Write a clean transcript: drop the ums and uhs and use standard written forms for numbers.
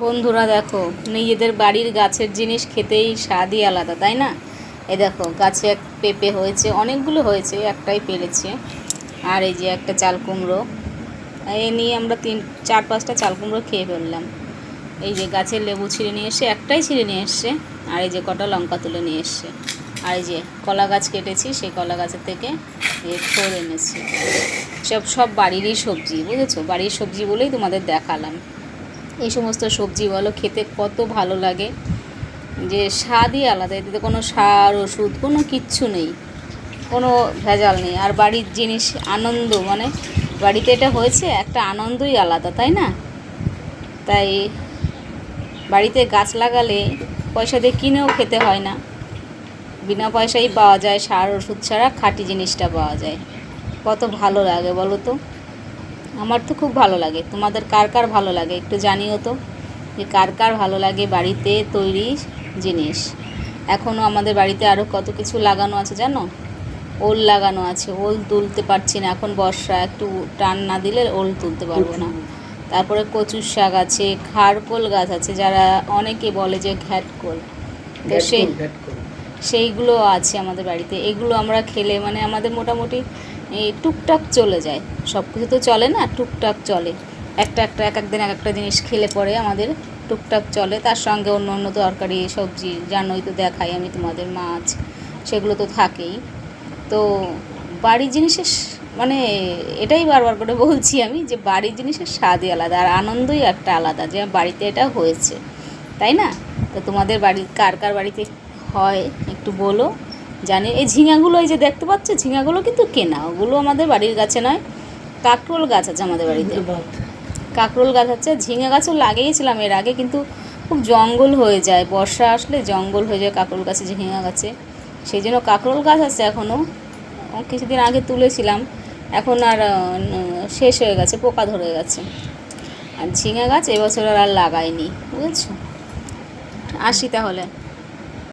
বন্ধুরা দেখো, নিজেদের বাড়ির গাছের জিনিস খেতেই স্বাদই আলাদা, তাই না? এই দেখো, গাছে এক পেঁপে হয়েছে, অনেকগুলো হয়েছে, একটাই পেরেছে। আর এই যে একটা চাল কুমড়ো, এই নিয়ে আমরা 4-5টা চাল কুমড়ো খেয়ে ফেললাম। এই যে গাছের লেবু ছিঁড়ে নিয়ে এসে, একটাই ছিঁড়ে নিয়ে এসছে। আর এই যে কটা লঙ্কা তুলে নিয়ে এসছে। আর এই যে কলা গাছ কেটেছি, সেই কলা গাছের থেকে ফোড় এনেছি। সব বাড়িরই সবজি, বুঝেছো? বাড়ির সবজি বলেই তোমাদের দেখালাম। এই সমস্ত সবজি বলো খেতে কত ভালো লাগে, যে স্বাদই আলাদা। এতে কোনো সার ওষুধ কোনো কিচ্ছু নেই, কোনো ভেজাল নেই। আর বাড়ির জিনিস আনন্দ, মানে বাড়িতে এটা হয়েছে একটা আনন্দই আলাদা, তাই না? তাই বাড়িতে গাছ লাগালে পয়সা দিয়ে কিনেও খেতে হয় না, বিনা পয়সায় পাওয়া যায়, সার ওষুধ ছাড়া খাঁটি জিনিসটা পাওয়া যায়। কত ভালো লাগে বলো তো? আমার তো খুব ভালো লাগে। তোমাদের কার কার ভালো লাগে একটু জানিও তো, যে কার কার ভালো লাগে বাড়িতে তৈরি জিনিস। এখনও আমাদের বাড়িতে আরও কত কিছু লাগানো আছে জানো? ওল লাগানো আছে, ওল তুলতে পারছি না, এখন বর্ষা, একটু টান না দিলে ওল তুলতে পারবো না। তারপরে কচুর শাক আছে, খারকোল গাছ আছে, যারা অনেকে বলে যে ঘ্যাটকোল, তো সেইগুলো আছে আমাদের বাড়িতে। এগুলো আমরা খেলে মানে আমাদের মোটামুটি এই টুকটাক চলে যায়। সব কিছু তো চলে না, টুকটাক চলে। এক একদিন এক একটা জিনিস খেলে পরে আমাদের টুকটাক চলে। তার সঙ্গে অন্য অন্য তরকারি সবজি, জানোই তো, দেখাই আমি তোমাদের, মাছ, সেগুলো তো থাকেই। তো বাড়ির জিনিসের মানে এটাই বারবার করে বলছি আমি, যে বাড়ির জিনিসের স্বাদই আলাদা, আর আনন্দই একটা আলাদা, যে বাড়িতে এটা হয়েছে, তাই না? তো তোমাদের বাড়ির কার কার বাড়িতে হয় একটু বলো, জানি। এই ঝিঙাগুলো, এই যে দেখতে পাচ্ছ, ঝিঙাগুলো কিন্তু কেনা, ওগুলো আমাদের বাড়ির গাছে নয়। কাঁকরোল গাছ আছে আমাদের বাড়িতে, কাঁকরোল গাছ আছে। ঝিঙা গাছও লাগিয়েছিলাম এর আগে, কিন্তু খুব জঙ্গল হয়ে যায়, বর্ষা আসলে জঙ্গল হয়ে যায় কাঁকরোল গাছে, ঝিঙা গাছে। সেই জন্য কাঁকরোল গাছ আছে এখনও, কিছুদিন আগে তুলেছিলাম, এখন আর শেষ হয়ে গেছে, পোকা ধরে গেছে। আর ঝিঙা গাছ এবছর আর লাগাইনি, বুঝেছো? আসি তাহলে।